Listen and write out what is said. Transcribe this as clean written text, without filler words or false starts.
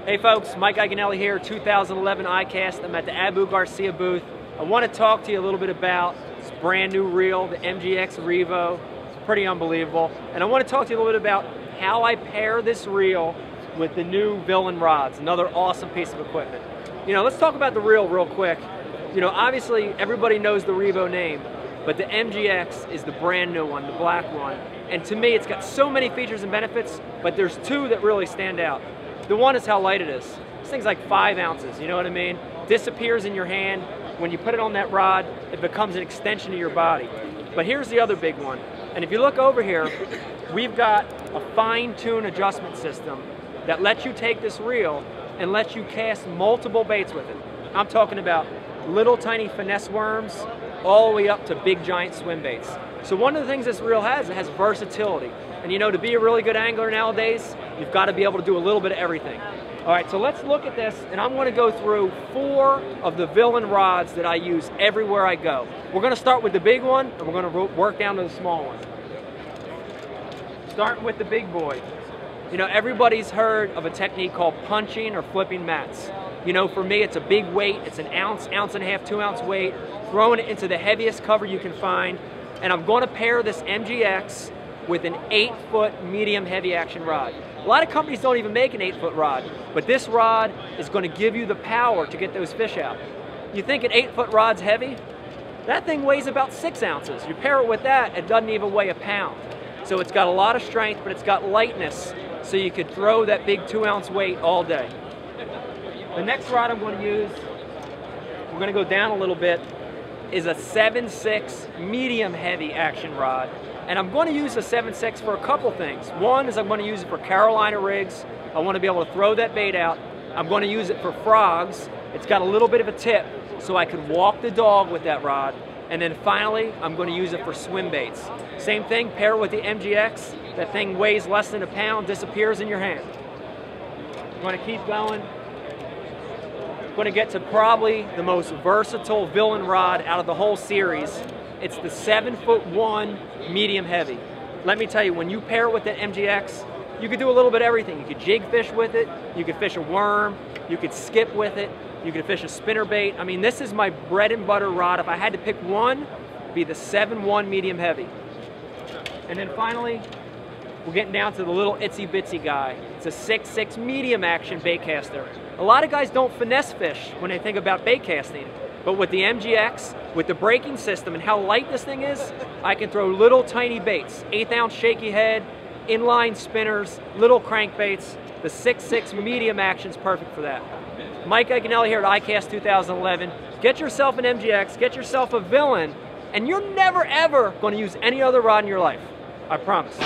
Hey folks, Mike Iaconelli here, 2011 ICAST. I'm at the Abu Garcia booth. I want to talk to you a little bit about this brand new reel, the MGX Revo. It's pretty unbelievable. And I want to talk to you a little bit about how I pair this reel with the new Villain rods, another awesome piece of equipment. Let's talk about the reel real quick. Obviously everybody knows the Revo name, but the MGX is the brand new one, the black one. And to me, it's got so many features and benefits, but there's two that really stand out. The one is how light it is. This thing's like 5 ounces, you know what I mean? Disappears in your hand. When you put it on that rod, it becomes an extension of your body. But here's the other big one. And if you look over here, we've got a fine-tune adjustment system that lets you take this reel and lets you cast multiple baits with it. I'm talking about little tiny finesse worms all the way up to big giant swim baits. So one of the things this reel has, it has versatility. And to be a really good angler nowadays, you've got to be able to do a little bit of everything. All right, so let's look at this, and I'm going to go through 4 of the Villain rods that I use everywhere I go. We're going to start with the big one, and we're going to work down to the small one. Starting with the big boy. Everybody's heard of a technique called punching or flipping mats. For me, it's a big weight. It's an ounce, ounce and a half, 2 ounce weight, throwing it into the heaviest cover you can find. And I'm going to pair this MGX with an 8-foot medium heavy action rod. A lot of companies don't even make an 8-foot rod, but this rod is going to give you the power to get those fish out. You think an 8-foot rod's heavy? That thing weighs about 6 ounces. You pair it with that, it doesn't even weigh a pound. So it's got a lot of strength, but it's got lightness, so you could throw that big 2 ounce weight all day. The next rod I'm going to use, we're going to go down a little bit, is a 7.6 medium heavy action rod. And I'm going to use a 7.6 for a couple things. One is I'm going to use it for Carolina rigs. I want to be able to throw that bait out. I'm going to use it for frogs. It's got a little bit of a tip, so I can walk the dog with that rod. And then finally, I'm going to use it for swim baits. Same thing, pair it with the MGX. That thing weighs less than a pound, disappears in your hand. I'm going to keep going. I'm going to get to probably the most versatile Villain rod out of the whole series. It's the 7'1" medium heavy. Let me tell you, when you pair it with the MGX, you could do a little bit of everything. You could jig fish with it, you could fish a worm, you could skip with it, you could fish a spinnerbait. I mean, this is my bread and butter rod. If I had to pick one, it'd be the 7'1" medium heavy. And then finally, we're getting down to the little itsy bitsy guy. It's a 6'6" medium action bait caster. A lot of guys don't finesse fish when they think about bait casting. But with the MGX, with the braking system and how light this thing is, I can throw little tiny baits, 1/8 ounce shaky head, inline spinners, little crankbaits. The 6'6" medium action's perfect for that. Mike Iaconelli here at ICAST 2011. Get yourself an MGX, get yourself a Villain, and you're never ever going to use any other rod in your life. I promise.